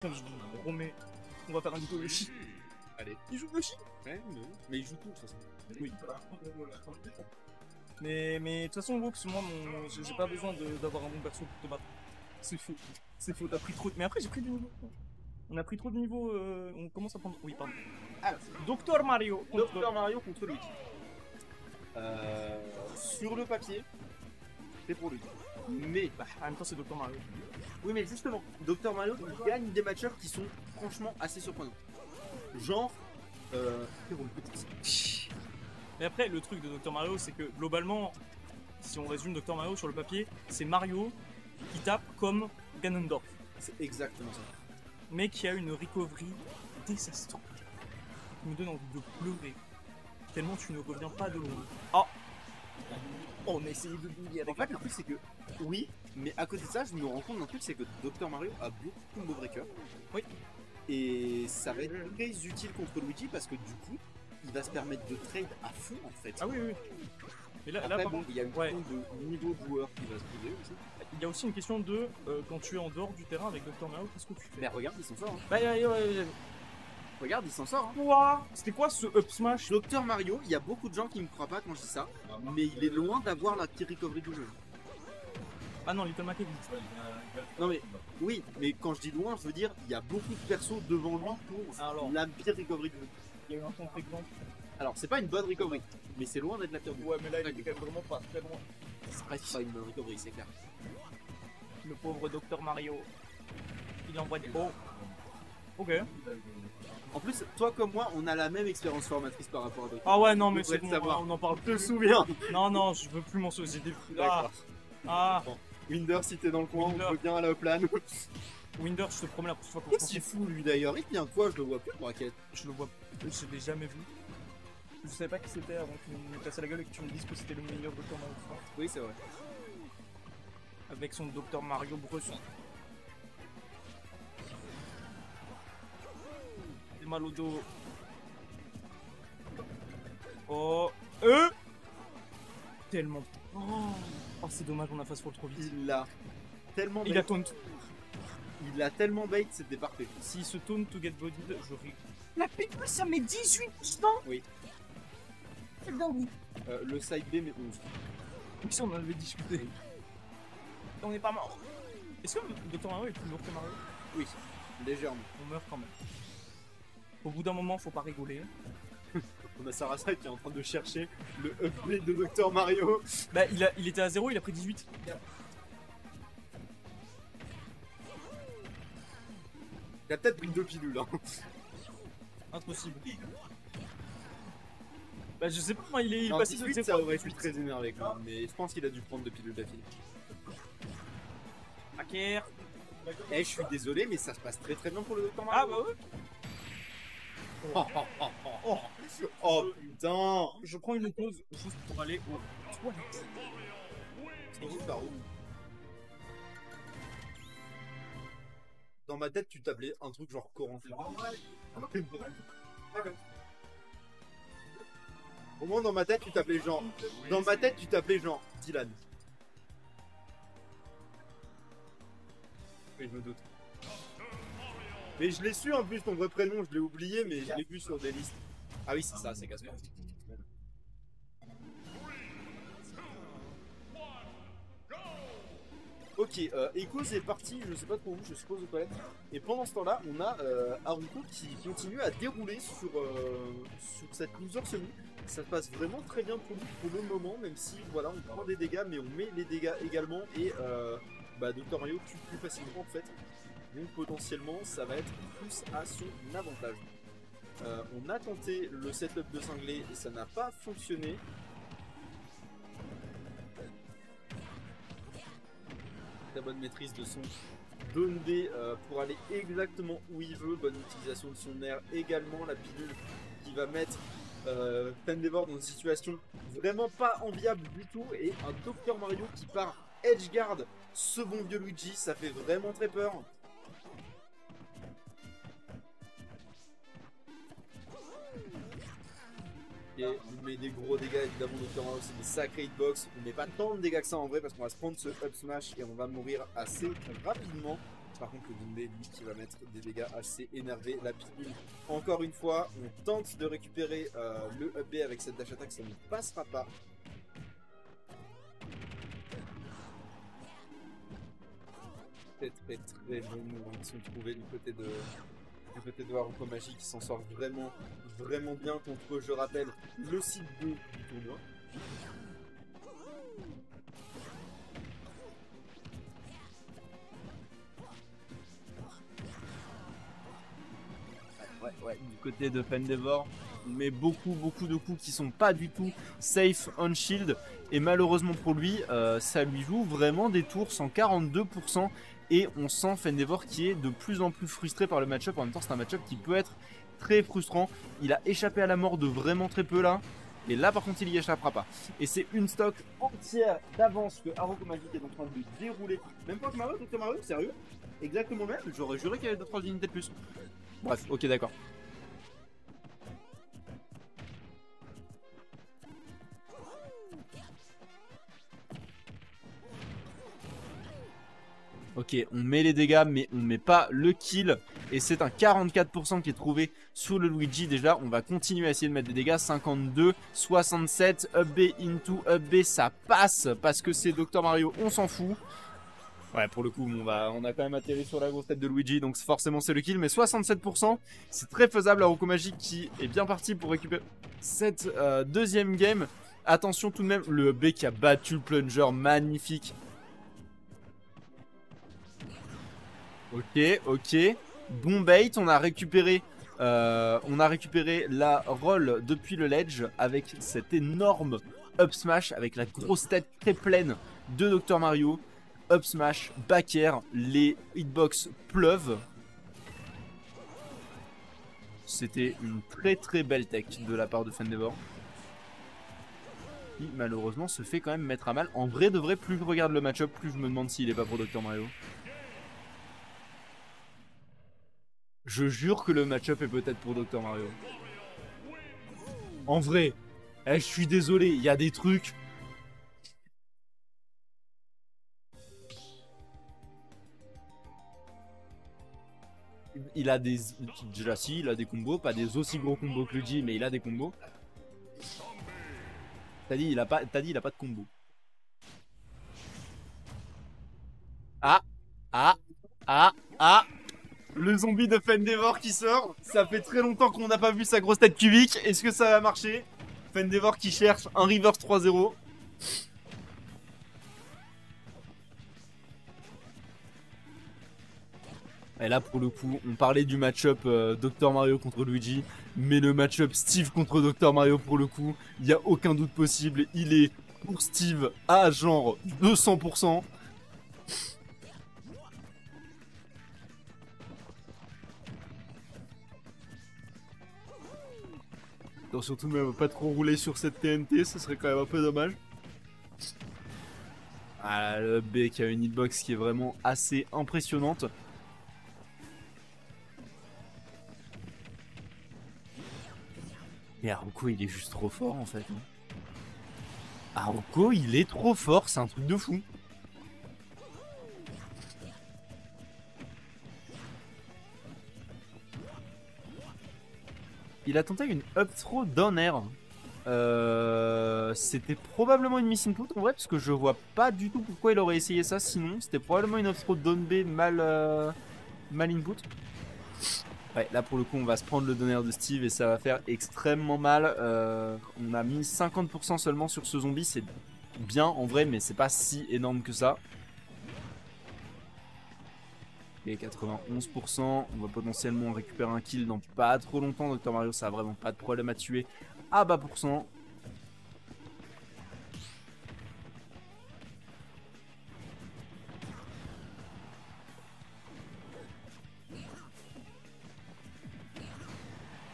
Putain, je vous promets, on va faire un Nico Yoshi. Allez. Il joue Yoshi? Ouais, non. Mais il joue tout de toute façon. Oui. Mais de toute façon, Vox, moi, j'ai pas besoin d'avoir un bon perso pour te battre. C'est faux. C'est faux, t'as pris trop de... Mais après, j'ai pris du niveau. On a pris trop de niveau, on commence à prendre... Oui, pardon. Alors, Docteur Mario. Docteur Mario contre Luigi. Sur le papier, c'est pour lui. Mais, Bah, en même temps, c'est Docteur Mario. oui, mais justement, Docteur Mario il gagne des matchs qui sont franchement assez surprenants. Genre, Mais après, le truc de Docteur Mario, c'est que globalement, si on résume Docteur Mario sur le papier, c'est Mario qui tape comme Ganondorf, c'est exactement ça. mais qui a une recovery désastreuse. Qui me donne envie de pleurer. Tellement tu ne reviens pas de loin. Oh, on a essayé de bouiller En avec fait, le truc c'est que, oui, mais à côté de ça, je me rends compte d'un truc, c'est que Docteur Mario a beaucoup de combo breaker. Oui. Et ça va être très utile contre Luigi parce que du coup, il va se permettre de trade à fond en fait. Ah oui, oui. Et là, Après, par bon, contre, il y a une ouais, question de niveau de joueur qui va se poser aussi. il y a aussi une question de quand tu es en dehors du terrain avec Docteur Mario, qu'est-ce que tu fais? Mais regarde, il s'en sort. Hein. Bah, Regarde, il s'en sort. Hein. Ouah, c'était quoi ce up smash? Docteur Mario, il y a beaucoup de gens qui me croient pas quand je dis ça, mais il est loin d'avoir la petite recovery du jeu. Ah non, Little Mac existe. Non mais, oui, mais quand je dis loin, je veux dire, il y a beaucoup de persos devant lui pour Alors, la pire recovery du jeu. il y a eu un contre-exemple. Alors, c'est pas une bonne recovery, mais c'est loin d'être la pire du jeu. Ouais, mais là, il était quand même vraiment pas très loin. C'est presque pas une bonne recovery, c'est clair. Le pauvre Docteur Mario. Il envoie des... Oh. Ok. En plus, toi comme moi, on a la même expérience formatrice par rapport à d'autres. Ah ouais, non, mais devrais c'est le bon, savoir. on en parle Je plus. te souviens. Non, non, je veux plus m'en souvenir. J'ai des... Ah, D'accord. ah. Bon. Winder, si t'es dans le coin, Winder. on peut bien aller au plan. Winder, je te promets la prochaine fois qu'on Qu'est-ce qu'il fout lui d'ailleurs? Il vient quoi? Je le vois plus en raquette. Je le vois, je l'ai jamais vu. Je savais pas qui c'était avant que tu me casses la gueule et que tu me dises que c'était le meilleur Docteur Mario de France. Oui, c'est vrai. Avec son Docteur Mario Bresson. J'ai mal au dos. Oh. Tellement. Oh, c'est dommage, on a fast forward trop vite. Il l'a tellement Il bait. a taunt. Il a tellement bait, c'était parfait. S'il se taunt to get bodied, je ris. La PQ, ça met 18%. Oui. C'est dingue. Le side B, mais 11. Oui, ça, on en avait discuté. On n'est pas mort. Est-ce que Docteur Mario est plus lourd que Mario? Oui, légèrement. On meurt quand même. Au bout d'un moment, faut pas rigoler. On a Sarasa qui est en train de chercher le upgrade de Docteur Mario. Bah, il était à 0, il a pris 18. Il a peut-être pris 2 pilules. Hein. Impossible. Bah, je sais pas comment il est Non, passé 18, de ça aurait pu très énervé quand même, mais je pense qu'il a dû prendre 2 pilules d'affilée. Hacker. Eh, je suis désolé, mais ça se passe très très bien pour le Docteur Ah, Mario. bah ouais. Oh putain. Je prends une pause juste pour aller aux toilettes. C'est qui par où? Dans ma tête, tu t'appelais un truc genre Corentin. Au moins dans ma tête, tu t'appelais genre. Dans ma tête, tu t'appelais genre Dylan. Oui, je me doute. Mais je l'ai su en plus ton vrai prénom, je l'ai oublié, mais je l'ai vu sur des listes. Ah oui, c'est ça, c'est Gaspard. Ok, Echo est parti, je sais pas trop où, je suppose aux toilettes. Et pendant ce temps-là, on a Haruko qui continue à dérouler sur cette loser semi. Ça se passe vraiment très bien pour lui pour le moment, même si voilà, on prend des dégâts, mais on met les dégâts également. Et Docteur Mario tue plus facilement en fait. Donc potentiellement, ça va être plus à son avantage. On a tenté le setup de cinglé et ça n'a pas fonctionné. Très bonne maîtrise de son Don B pour aller exactement où il veut. Bonne utilisation de son air également. La pilule qui va mettre Tendevor dans une situation vraiment pas enviable du tout. Et un Docteur Mario qui part edgeguard ce bon vieux Luigi. Ça fait vraiment très peur. Et on met des gros dégâts évidemment. Docteur Mario, c'est des sacrés hitbox. On met pas tant de dégâts que ça en vrai parce qu'on va se prendre ce up smash et on va mourir assez rapidement. Par contre, le Doombe, lui, qui va mettre des dégâts assez énervés. La pilule, encore une fois, on tente de récupérer le up B avec cette dash attack, ça ne passera pas. Très bons moves qui sont trouvés du côté de Haruko Magic, qui s'en sort vraiment bien contre, je rappelle, le site 2 du tournoi. Ouais, du côté de Fendevor, on met beaucoup de coups qui sont pas du tout safe on shield. Et malheureusement pour lui, ça lui joue vraiment des tours 142%. Et on sent Fendevor qui est de plus en plus frustré par le match-up. En même temps, c'est un match-up qui peut être très frustrant. Il a échappé à la mort de vraiment très peu là. Et là, par contre, il y échappera pas. Et c'est une stock entière d'avance que Haruko Magic est en train de dérouler. Même pas que Mario, Dr Mario, sérieux? Exactement le même. J'aurais juré qu'il y avait 2-3 unités de plus. Bref, ok, d'accord. Ok, on met les dégâts, mais on met pas le kill. Et c'est un 44% qui est trouvé sur le Luigi. Déjà, on va continuer à essayer de mettre des dégâts. 52, 67, up B into up B, ça passe parce que c'est Dr Mario, on s'en fout. Ouais, pour le coup, on a quand même atterri sur la grosse tête de Luigi, donc forcément c'est le kill. Mais 67%, c'est très faisable. Haruko Magic qui est bien parti pour récupérer cette deuxième game. Attention tout de même, le B qui a battu le plunger, magnifique. Ok. Bon bait, on a récupéré la roll depuis le ledge avec cet énorme up smash, avec la grosse tête très pleine de Dr Mario. Up smash, back air, les hitbox pleuvent. C'était une très belle tech de la part de Fendevor. Qui malheureusement se fait quand même mettre à mal. En vrai de vrai, plus je regarde le match-up, plus je me demande s'il est pas pour Dr Mario. Je jure que le match-up est peut-être pour Dr Mario. En vrai, je suis désolé, il y a des trucs... Il a des... Déjà si, il a des combos, pas des aussi gros combos que Luigi, mais il a des combos. T'as dit, il a pas de combo. Ah. Le zombie de Fendevor qui sort. Ça fait très longtemps qu'on n'a pas vu sa grosse tête cubique. Est-ce que ça va marcher? Fendevor qui cherche un reverse 3-0. Et là pour le coup, on parlait du match-up Dr Mario contre Luigi, mais le match-up Steve contre Dr Mario pour le coup, il n'y a aucun doute possible, il est pour Steve à genre 200%. Donc surtout même pas trop rouler sur cette TNT, ce serait quand même un peu dommage. Ah, le B qui a une hitbox qui est vraiment assez impressionnante. Mais Haruko il est juste trop fort en fait. Haruko il est trop fort, c'est un truc de fou. Il a tenté une up throw down air. C'était probablement une miss input en vrai, parce que je vois pas du tout pourquoi il aurait essayé ça sinon. C'était probablement une up throw down B mal input. Ouais, là pour le coup on va se prendre le down air de Steve et ça va faire extrêmement mal. On a mis 50% seulement sur ce zombie, c'est bien en vrai, mais c'est pas si énorme que ça. Et 91%, on va potentiellement récupérer un kill dans pas trop longtemps. Dr Mario ça a vraiment pas de problème à tuer à bas pourcent.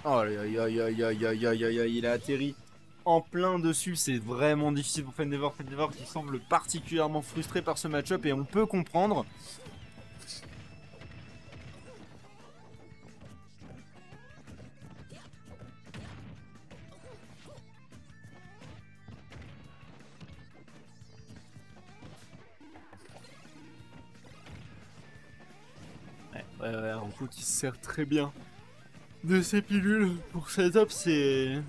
Oh aïe aïe aïe aïe aïe aïe aïe aïe, il a atterri en plein dessus, c'est vraiment difficile pour Fendevor qui semble particulièrement frustré par ce match-up et on peut comprendre. Haruko qui se sert très bien de ses pilules pour setup ses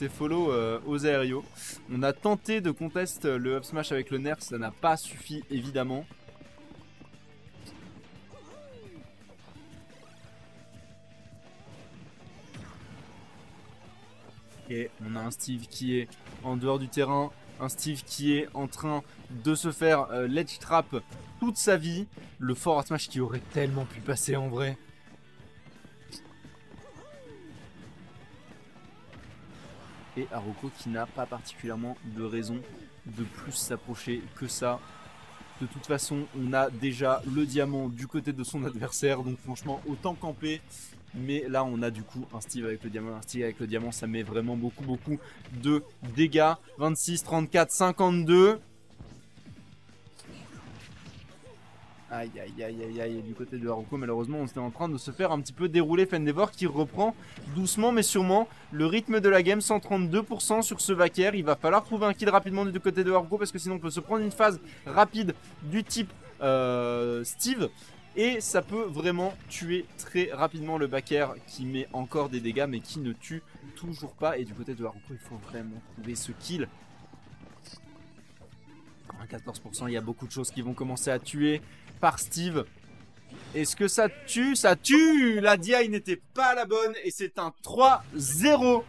follow aux aériaux. On a tenté de contest le up smash avec le nerf, ça n'a pas suffi évidemment. Et on a un Steve qui est en dehors du terrain, un Steve qui est en train de se faire ledge trap toute sa vie. Le forward smash qui aurait tellement pu passer en vrai. Et Haruko qui n'a pas particulièrement de raison de plus s'approcher que ça. De toute façon, on a déjà le diamant du côté de son adversaire, donc franchement, autant camper. Mais là, on a du coup un Steve avec le diamant. Un Steve avec le diamant, ça met vraiment beaucoup de dégâts. 26, 34, 52. Aïe, aïe, aïe, aïe, aïe. Et du côté de Haruko, malheureusement, on était en train de se faire un petit peu dérouler. Fendevor qui reprend doucement mais sûrement le rythme de la game. 132% sur ce vaquer. Il va falloir trouver un kill rapidement du côté de Haruko parce que sinon on peut se prendre une phase rapide du type Steve. Et ça peut vraiment tuer très rapidement le backer qui met encore des dégâts mais qui ne tue toujours pas. Et du côté de Haruko, il faut vraiment trouver ce kill. 14%, il y a beaucoup de choses qui vont commencer à tuer par Steve. Est-ce que ça tue? Ça tue! La DI n'était pas la bonne et c'est un 3-0.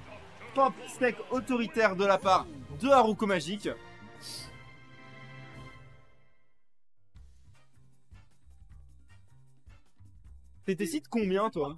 Pop steak autoritaire de la part de Haruko Magic. T'étais site combien toi?